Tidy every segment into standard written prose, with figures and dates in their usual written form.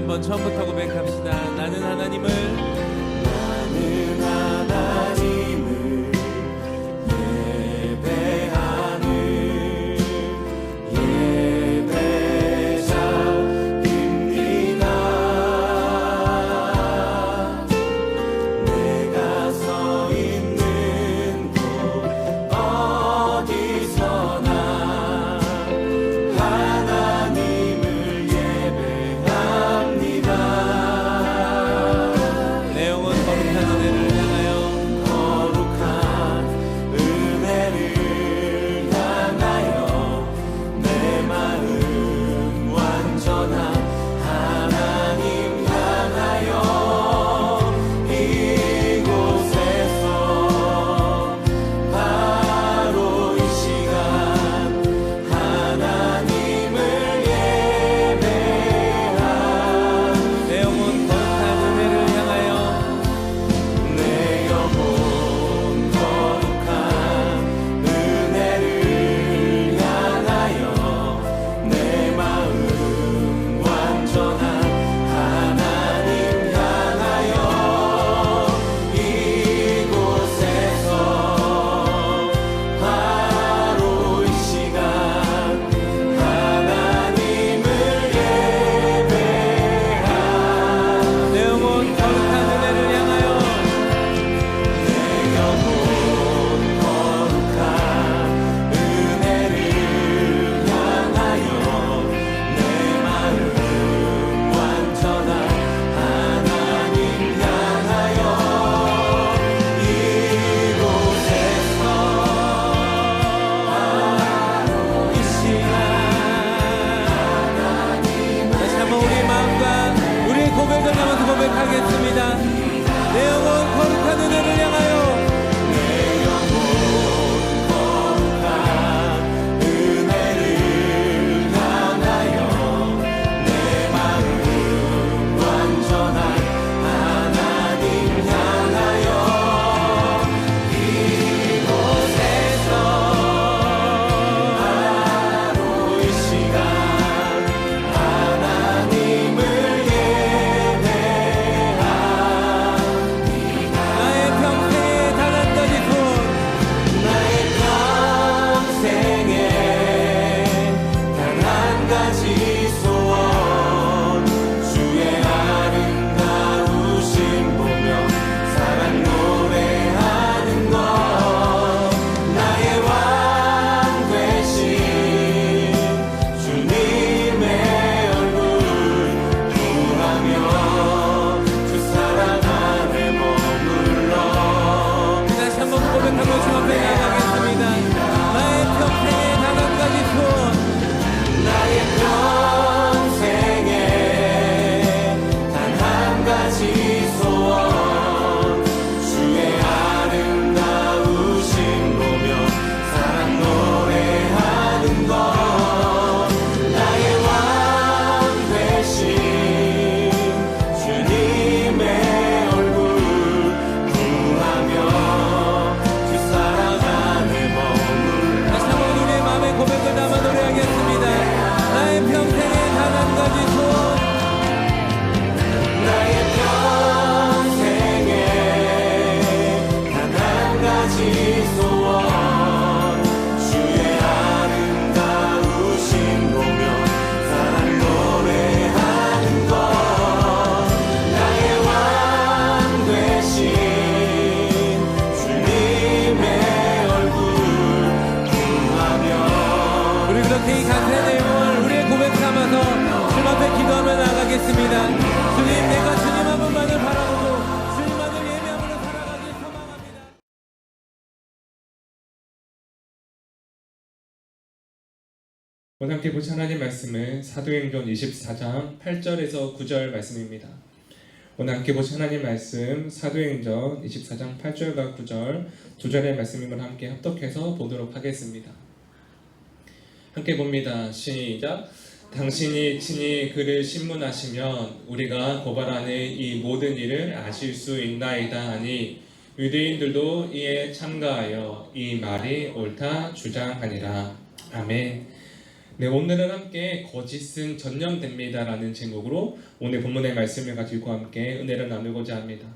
한번 처음부터 고백합시다. 나는 하나님을 오늘 함께 보실 하나님 말씀은 사도행전 24장 8절에서 9절 말씀입니다. 오늘 함께 보실 하나님 말씀 사도행전 24장 8절과 9절 두 절의 말씀임을 함께 합독해서 보도록 하겠습니다. 함께 봅니다. 시작. 당신이 친히 그를 신문하시면 우리가 고발하는 이 모든 일을 아실 수 있나이다 하니 유대인들도 이에 참가하여 이 말이 옳다 주장하니라. 아멘. 네, 오늘은 함께 거짓은 전염됩니다라는 제목으로 오늘 본문의 말씀을 가지고 함께 은혜를 나누고자 합니다.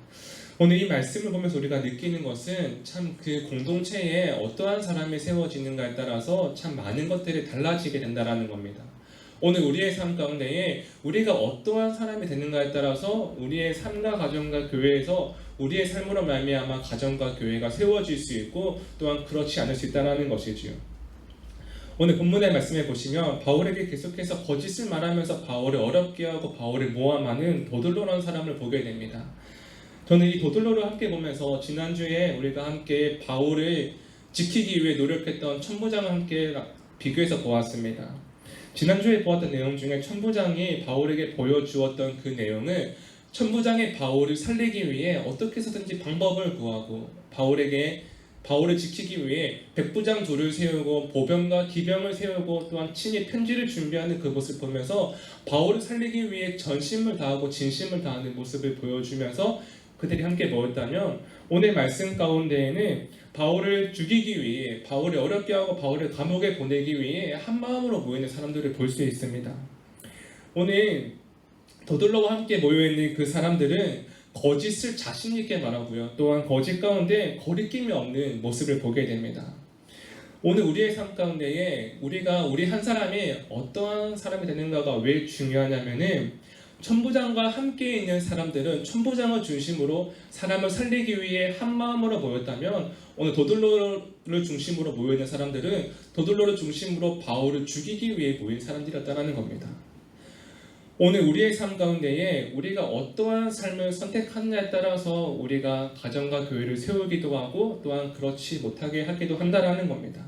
오늘 이 말씀을 보면서 우리가 느끼는 것은 참 그 공동체에 어떠한 사람이 세워지는가에 따라서 참 많은 것들이 달라지게 된다라는 겁니다. 오늘 우리의 삶 가운데에 우리가 어떠한 사람이 되는가에 따라서 우리의 삶과 가정과 교회에서 우리의 삶으로 말미암아 가정과 교회가 세워질 수 있고 또한 그렇지 않을 수 있다는 것이지요. 오늘 본문의 말씀에 보시면 바울에게 계속해서 거짓을 말하면서 바울을 어렵게 하고 바울을 모함하는 도들로라는 사람을 보게 됩니다. 저는 이 도들로를 함께 보면서 지난주에 우리가 함께 바울을 지키기 위해 노력했던 천부장을 함께 비교해서 보았습니다. 지난주에 보았던 내용 중에 천부장이 바울에게 보여주었던 그 내용은 천부장이 바울을 살리기 위해 어떻게 해서든지 방법을 구하고 바울을 지키기 위해 백부장 둘을 세우고 보병과 기병을 세우고 또한 친히 편지를 준비하는 그 모습을 보면서 바울을 살리기 위해 전심을 다하고 진심을 다하는 모습을 보여주면서 그들이 함께 모였다면 오늘 말씀 가운데에는 바울을 죽이기 위해 바울을 어렵게 하고 바울을 감옥에 보내기 위해 한마음으로 모이는 사람들을 볼 수 있습니다. 오늘 더들러와 함께 모여있는 그 사람들은 거짓을 자신 있게 말하고요. 또한 거짓 가운데 거리낌이 없는 모습을 보게 됩니다. 오늘 우리의 삶 가운데에 우리 한 사람이 어떠한 사람이 되는가가 왜 중요하냐면은 천부장과 함께 있는 사람들은 천부장을 중심으로 사람을 살리기 위해 한 마음으로 모였다면 오늘 도들로를 중심으로 모여있는 사람들은 도들로를 중심으로 바울을 죽이기 위해 모인 사람들이었다는 겁니다. 오늘 우리의 삶 가운데에 우리가 어떠한 삶을 선택하느냐에 따라서 우리가 가정과 교회를 세우기도 하고 또한 그렇지 못하게 하기도 한다라는 겁니다.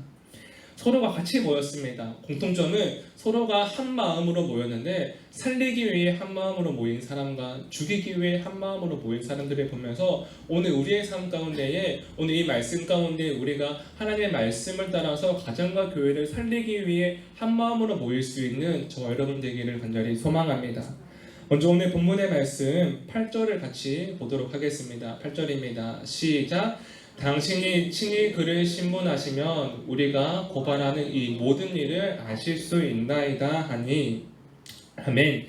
서로가 같이 모였습니다. 공통점은 서로가 한 마음으로 모였는데 살리기 위해 한 마음으로 모인 사람과 죽이기 위해 한 마음으로 모인 사람들을 보면서 오늘 우리의 삶 가운데에 오늘 이 말씀 가운데 우리가 하나님의 말씀을 따라서 가정과 교회를 살리기 위해 한 마음으로 모일 수 있는 저와 여러분 되기를 간절히 소망합니다. 먼저 오늘 본문의 말씀 8절을 같이 보도록 하겠습니다. 8절입니다. 시작. 당신이 친히 그를 신문하시면 우리가 고발하는 이 모든 일을 아실 수 있나이다 하니. 아멘.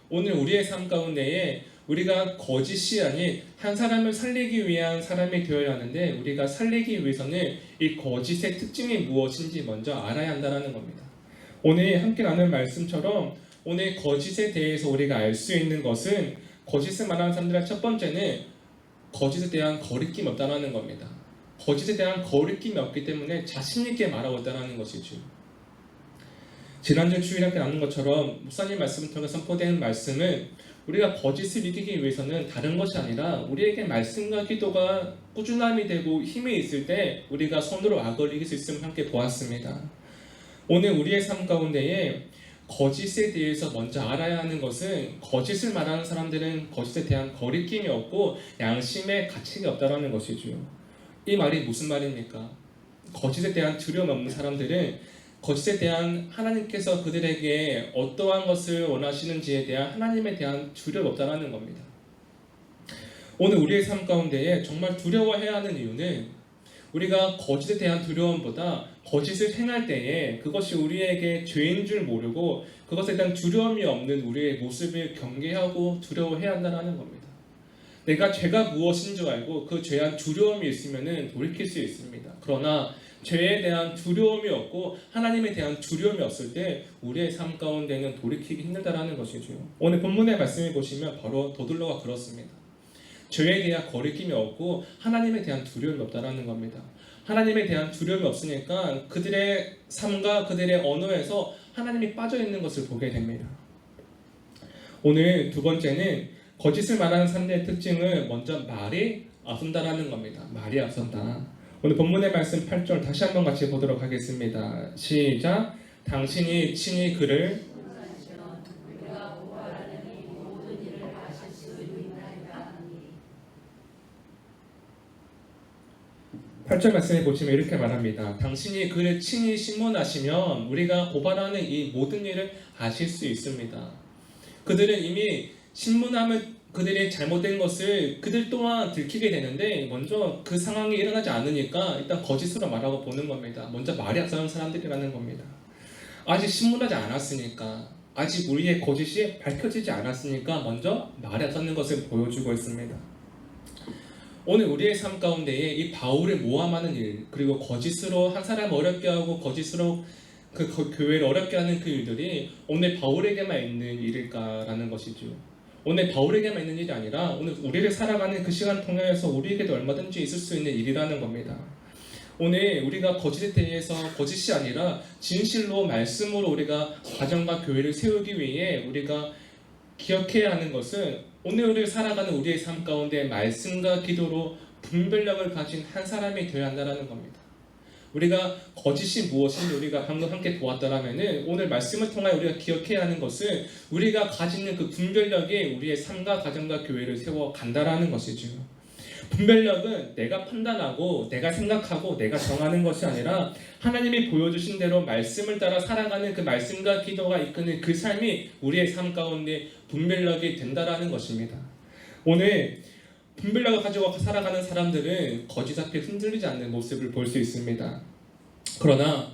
오늘 우리의 삶 가운데에 우리가 거짓이 아닌 한 사람을 살리기 위한 사람이 되어야 하는데 우리가 살리기 위해서는 이 거짓의 특징이 무엇인지 먼저 알아야 한다는 겁니다. 오늘 함께 나눈 말씀처럼 오늘 거짓에 대해서 우리가 알 수 있는 것은 거짓을 말하는 사람들의 첫 번째는 거짓에 대한 거리낌이 없다는 겁니다. 거짓에 대한 거리낌이 없기 때문에 자신 있게 말하고 있다는 것이죠. 지난주 주일 함께 나눈 것처럼 목사님 말씀을 통해 선포되는 말씀은 우리가 거짓을 이기기 위해서는 다른 것이 아니라 우리에게 말씀과 기도가 꾸준함이 되고 힘이 있을 때 우리가 손으로 악을 이길 수 있음을 함께 보았습니다. 오늘 우리의 삶 가운데에 거짓에 대해서 먼저 알아야 하는 것은 거짓을 말하는 사람들은 거짓에 대한 거리낌이 없고 양심의 가책이 없다는 것이죠. 이 말이 무슨 말입니까? 거짓에 대한 두려움 없는 사람들은 거짓에 대한 하나님께서 그들에게 어떠한 것을 원하시는지에 대한 하나님에 대한 두려움이 없다는 겁니다. 오늘 우리의 삶 가운데에 정말 두려워해야 하는 이유는 우리가 거짓에 대한 두려움보다 거짓을 행할 때에 그것이 우리에게 죄인 줄 모르고 그것에 대한 두려움이 없는 우리의 모습을 경계하고 두려워해야 한다는 겁니다. 내가 죄가 무엇인 줄 알고 그 죄에 대한 두려움이 있으면 돌이킬 수 있습니다. 그러나 죄에 대한 두려움이 없고 하나님에 대한 두려움이 없을 때 우리의 삶 가운데는 돌이키기 힘들다는 것이죠. 오늘 본문의 말씀을 보시면 바로 더들러가 그렇습니다. 죄에 대한 거리낌이 없고 하나님에 대한 두려움이 없다는 겁니다. 하나님에 대한 두려움이 없으니까 그들의 삶과 그들의 언어에서 하나님이 빠져있는 것을 보게 됩니다. 오늘 두 번째는 거짓을 말하는 사람들의 특징을 먼저 말이 앞선다라는 겁니다. 말이 앞선다. 오늘 본문의 말씀 8절 다시 한번 같이 보도록 하겠습니다. 시작. 당신이 친히 그를 8절 말씀에 보시면 이렇게 말합니다. 당신이 그를 친히 신문하시면 우리가 고발하는 이 모든 일을 아실 수 있습니다. 그들은 이미 신문하면 그들이 잘못된 것을 그들 또한 들키게 되는데 먼저 그 상황이 일어나지 않으니까 일단 거짓으로 말하고 보는 겁니다. 먼저 말이 앞서는 사람들이라는 겁니다. 아직 신문하지 않았으니까, 아직 우리의 거짓이 밝혀지지 않았으니까 먼저 말이 앞서는 것을 보여주고 있습니다. 오늘 우리의 삶 가운데에 이 바울을 모함하는 일, 그리고 거짓으로 한 사람 어렵게 하고 거짓으로 그 교회를 어렵게 하는 그 일들이 오늘 바울에게만 있는 일일까라는 것이죠. 오늘 바울에게만 있는 일이 아니라 오늘 우리를 살아가는 그 시간 통해서 우리에게도 얼마든지 있을 수 있는 일이라는 겁니다. 오늘 우리가 거짓에 대해서 거짓이 아니라 진실로 말씀으로 우리가 가정과 교회를 세우기 위해 우리가 기억해야 하는 것은 오늘 우리를 살아가는 우리의 삶 가운데 말씀과 기도로 분별력을 가진 한 사람이 되어야 한다는 겁니다. 우리가 거짓이 무엇인지 우리가 방금 함께 보았다라면은 오늘 말씀을 통하여 우리가 기억해야 하는 것은 우리가 가지는 그 분별력이 우리의 삶과 가정과 교회를 세워 간다라는 것이죠. 분별력은 내가 판단하고 내가 생각하고 내가 정하는 것이 아니라 하나님이 보여주신 대로 말씀을 따라 살아가는 그 말씀과 기도가 이끄는 그 삶이 우리의 삶 가운데 분별력이 된다라는 것입니다. 오늘 분별력을 가지고 살아가는 사람들은 거짓 앞에 흔들리지 않는 모습을 볼 수 있습니다. 그러나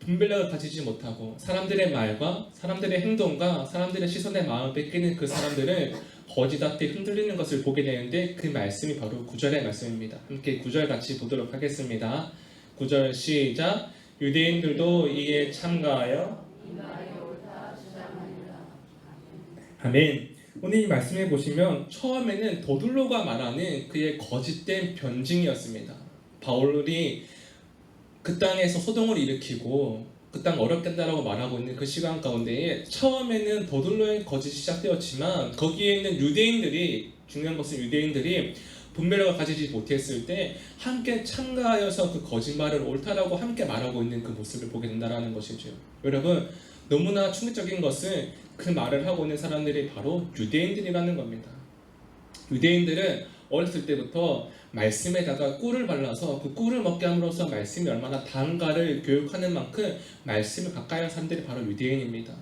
분별력을 가지지 못하고 사람들의 말과 사람들의 행동과 사람들의 시선에 마음을 뺏기는 그 사람들은 거짓 앞에 흔들리는 것을 보게 되는데 그 말씀이 바로 9절의 말씀입니다. 함께 9절 같이 보도록 하겠습니다. 9절 시작. 유대인들도 이에 참가하여 아멘. 오늘 이 말씀에 보시면 처음에는 더둘로가 말하는 그의 거짓된 변증이었습니다. 바울이 그 땅에서 소동을 일으키고 그 땅 어렵게 한다라고 말하고 있는 그 시간 가운데에 처음에는 더둘로의 거짓이 시작되었지만 거기에 있는 유대인들이, 중요한 것은 유대인들이 분별력을 가지지 못했을 때 함께 참가하여서 그 거짓말을 옳다라고 함께 말하고 있는 그 모습을 보게 된다는 것이죠. 여러분, 너무나 충격적인 것은 그 말을 하고 있는 사람들이 바로 유대인들이라는 겁니다. 유대인들은 어렸을 때부터 말씀에다가 꿀을 발라서 그 꿀을 먹게 함으로써 말씀이 얼마나 다른가를 교육하는 만큼 말씀을 가까이 하는 사람들이 바로 유대인입니다.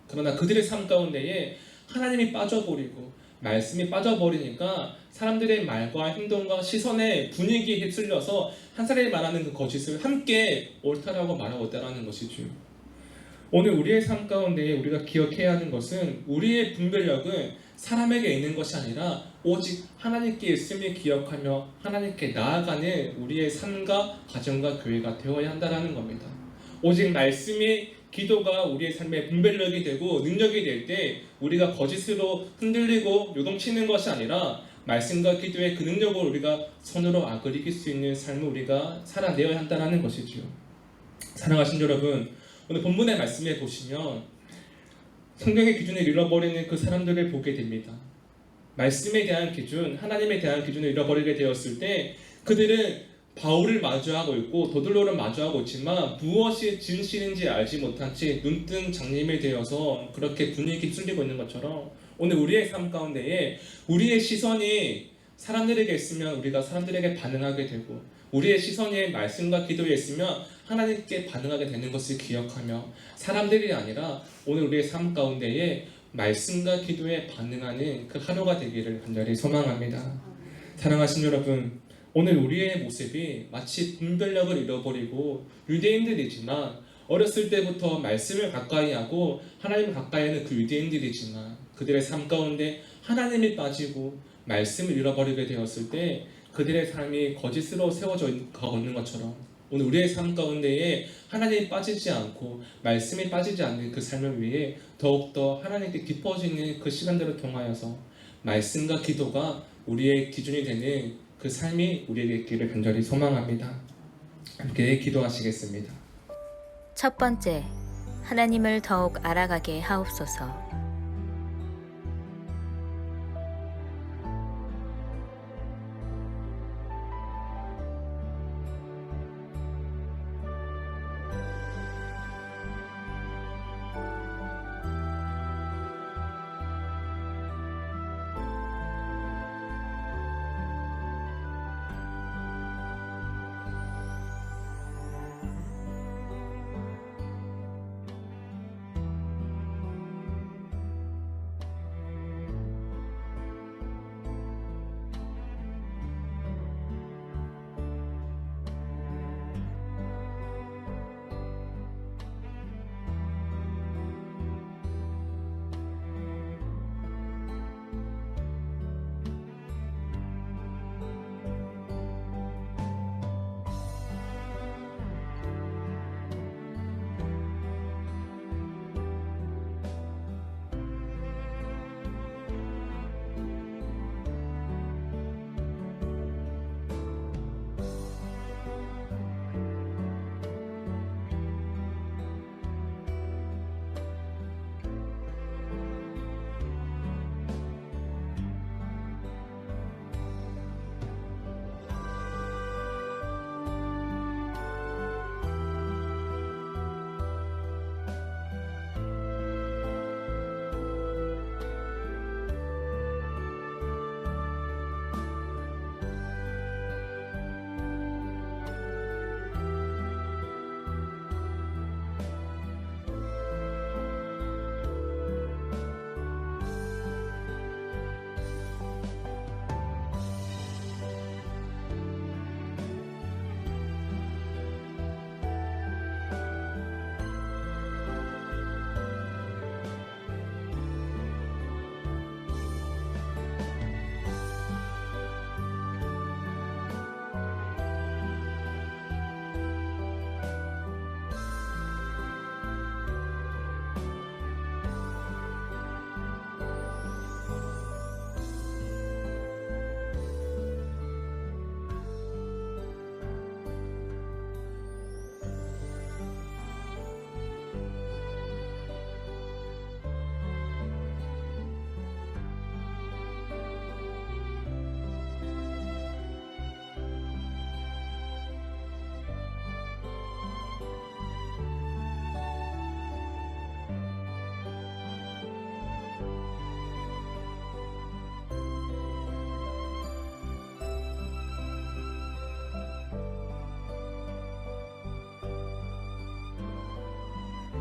그러나 그들의 삶 가운데에 하나님이 빠져버리고 말씀이 빠져버리니까 사람들의 말과 행동과 시선의 분위기에 휩쓸려서 한 사람이 말하는 그 거짓을 함께 옳다라고 말하고 있다는 것이죠. 오늘 우리의 삶 가운데 우리가 기억해야 하는 것은 우리의 분별력은 사람에게 있는 것이 아니라 오직 하나님께 있음을 기억하며 하나님께 나아가는 우리의 삶과 가정과 교회가 되어야 한다는 겁니다. 오직 말씀이 기도가 우리의 삶의 분별력이 되고 능력이 될 때 우리가 거짓으로 흔들리고 요동치는 것이 아니라 말씀과 기도의 그 능력을 우리가 손으로 악을 이길 수 있는 삶을 우리가 살아내어야 한다는 것이죠. 사랑하신 여러분, 오늘 본문의 말씀에 보시면 성경의 기준을 잃어버리는 그 사람들을 보게 됩니다. 말씀에 대한 기준, 하나님에 대한 기준을 잃어버리게 되었을 때 그들은 바울을 마주하고 있고 더둘로를 마주하고 있지만 무엇이 진실인지 알지 못한 채 눈뜬 장님이 되어서 그렇게 분위기 휩쓸리고 있는 것처럼 오늘 우리의 삶 가운데에 우리의 시선이 사람들에게 있으면 우리가 사람들에게 반응하게 되고 우리의 시선이 말씀과 기도에 있으면 하나님께 반응하게 되는 것을 기억하며 사람들이 아니라 오늘 우리의 삶 가운데에 말씀과 기도에 반응하는 그 하루가 되기를 간절히 소망합니다. 사랑하신 여러분, 오늘 우리의 모습이 마치 분별력을 잃어버리고 유대인들이지만 어렸을 때부터 말씀을 가까이 하고 하나님을 가까이 하는 그 유대인들이지만 그들의 삶 가운데 하나님이 빠지고 말씀을 잃어버리게 되었을 때 그들의 삶이 거짓으로 세워져 가고 있는 것처럼 오늘 우리의 삶 가운데에 하나님이 빠지지 않고 말씀이 빠지지 않는 그 삶을 위해 더욱더 하나님께 깊어지는 그 시간들을 통하여서 말씀과 기도가 우리의 기준이 되는 그 삶이 우리에게 있기를 간절히 소망합니다. 함께 기도하시겠습니다. 첫 번째, 하나님을 더욱 알아가게 하옵소서.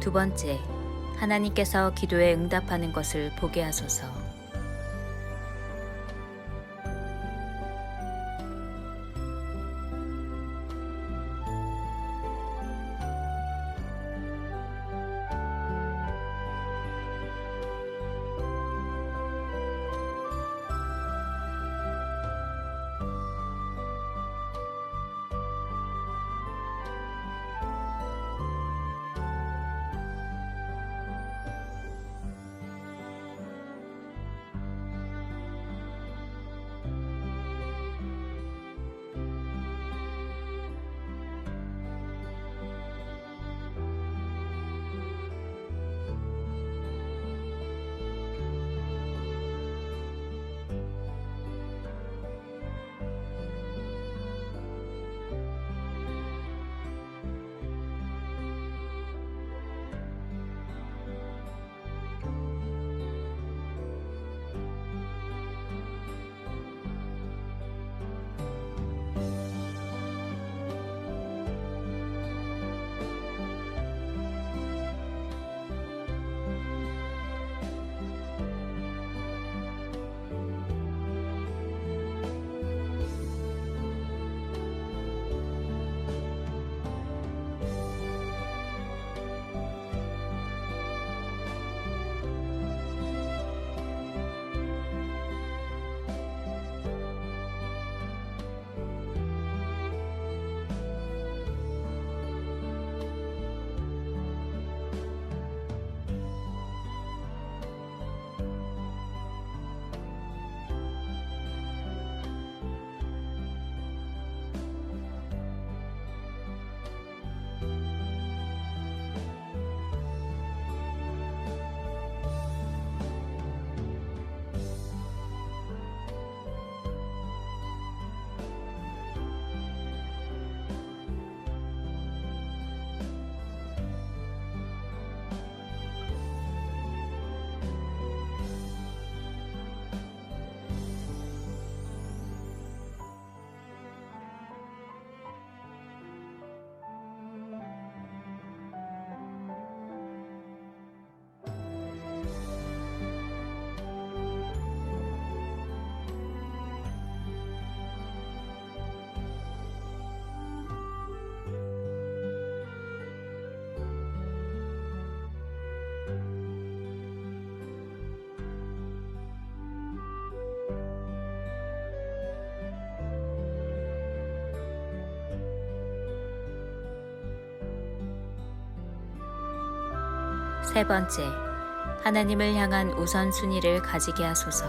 두 번째, 하나님께서 기도에 응답하는 것을 보게 하소서. 세 번째, 하나님을 향한 우선순위를 가지게 하소서.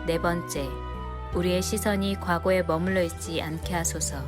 네 번째, 우리의 시선이 과거에 머물러 있지 않게 하소서.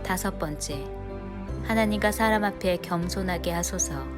다섯 번째, 하나님과 사람 앞에 겸손하게 하소서.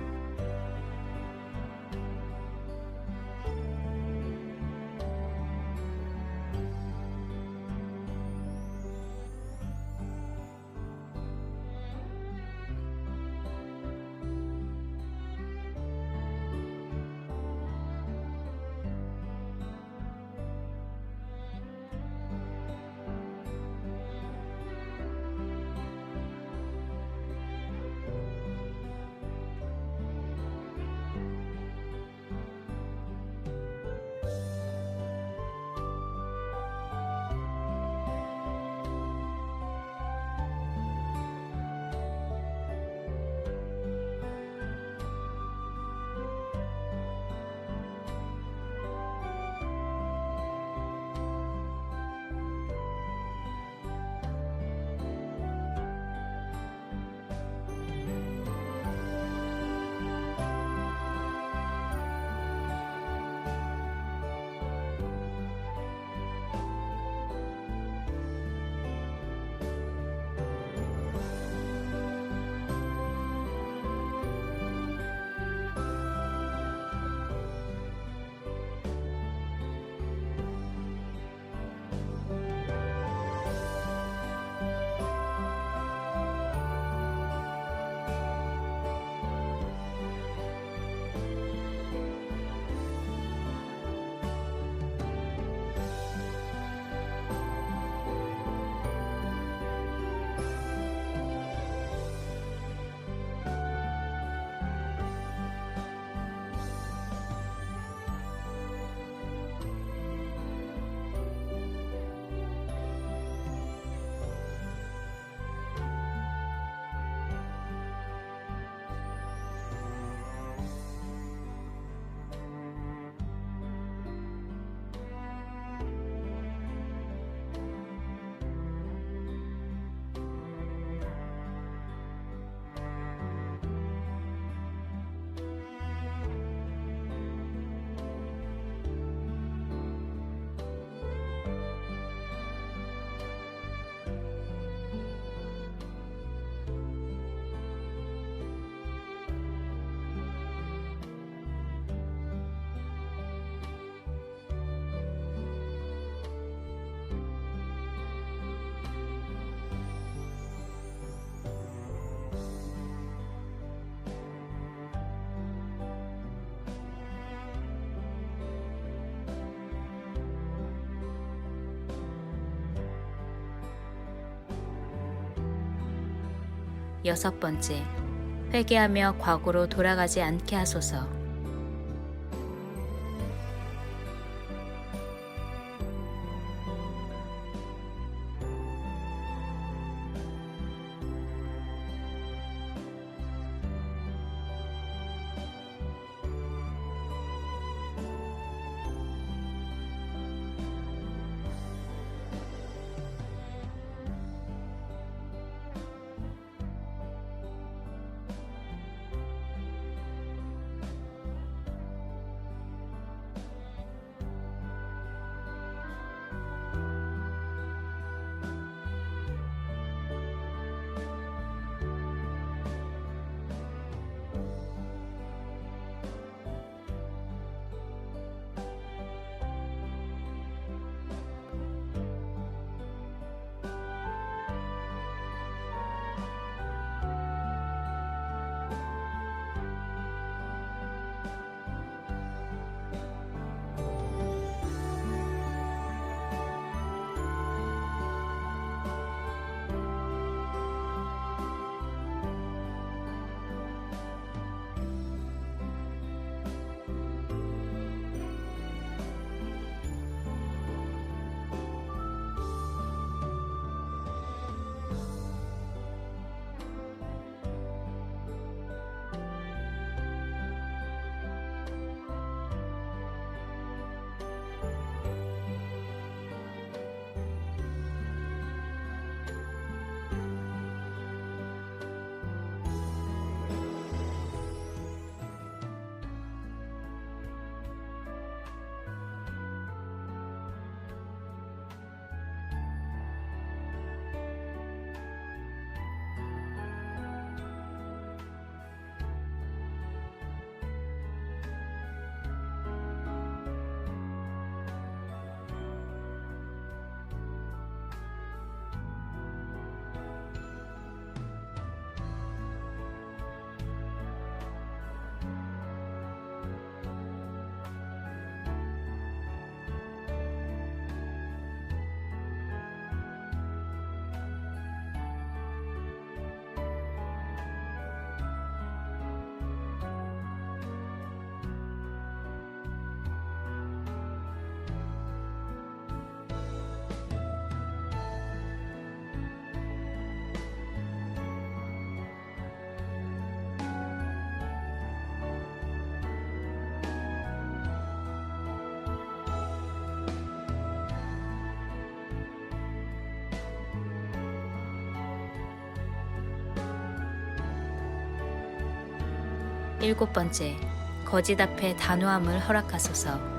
6번째, 회개하며 과거로 돌아가지 않게 하소서. 일곱 번째, 거짓 앞에 단호함을 허락하소서.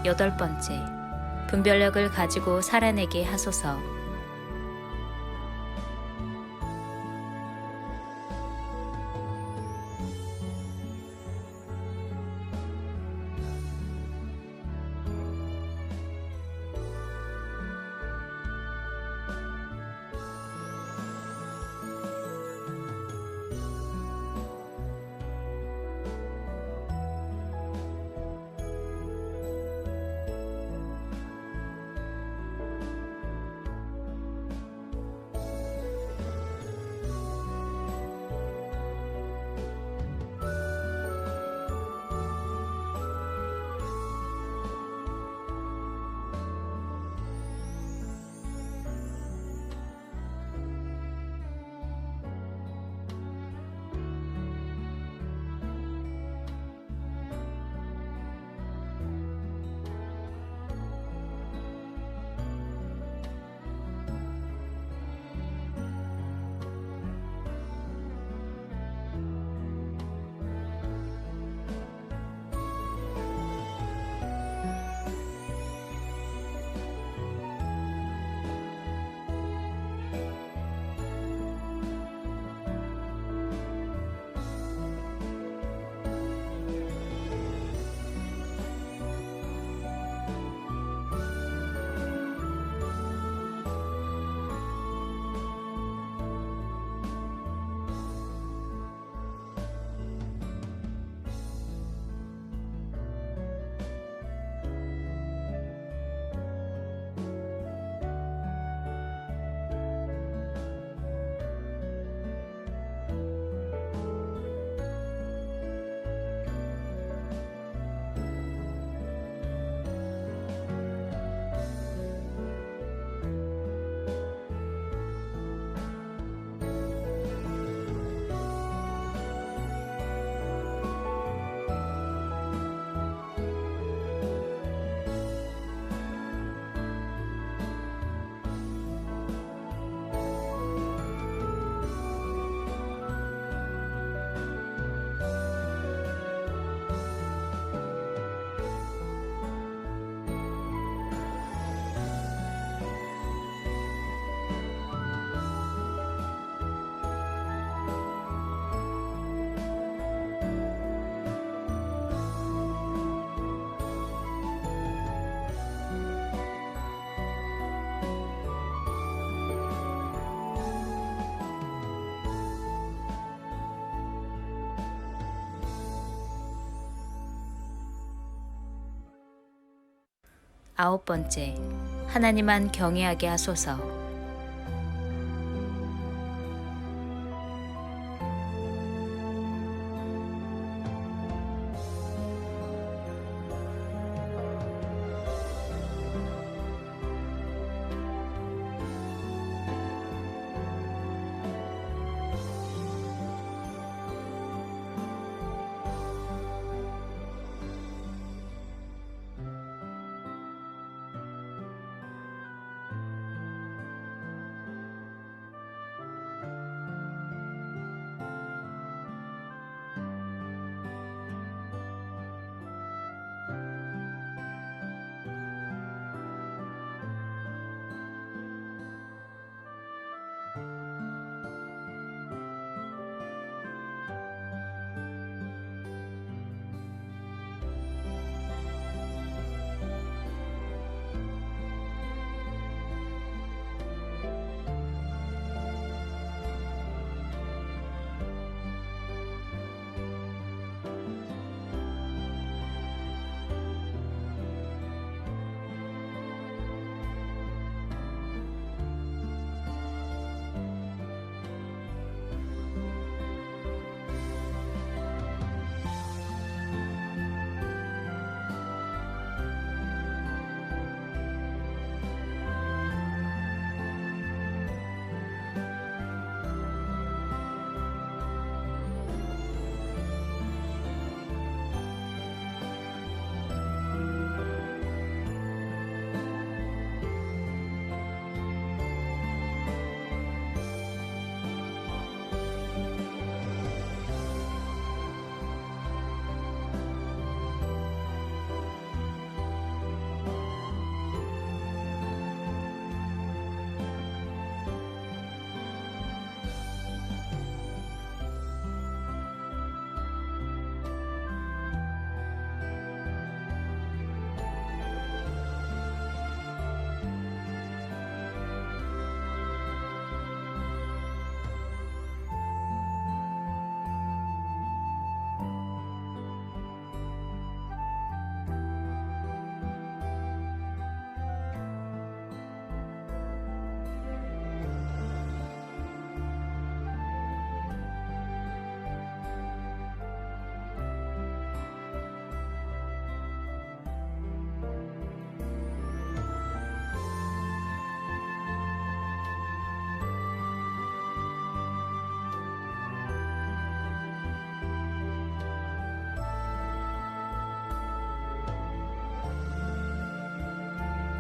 8번째, 분별력을 가지고 살아내게 하소서. 아홉 번째, 하나님만 경외하게 하소서.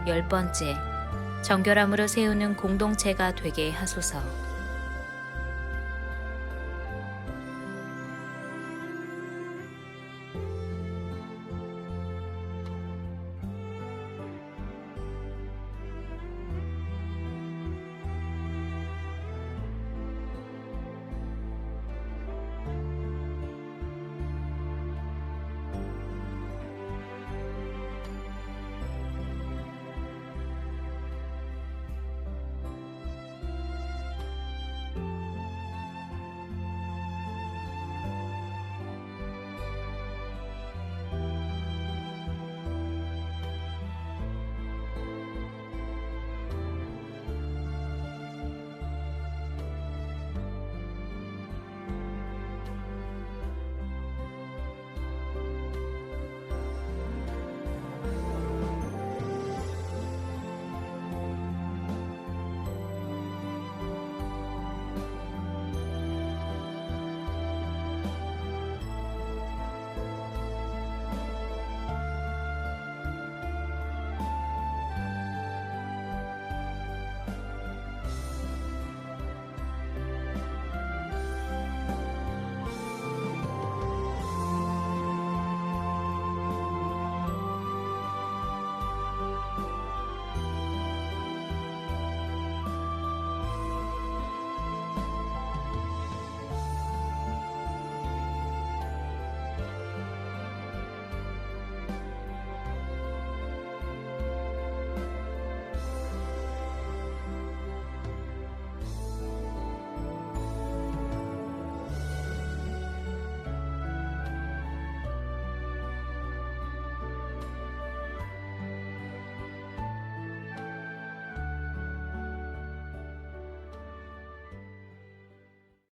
10번째, 정결함으로 세우는 공동체가 되게 하소서.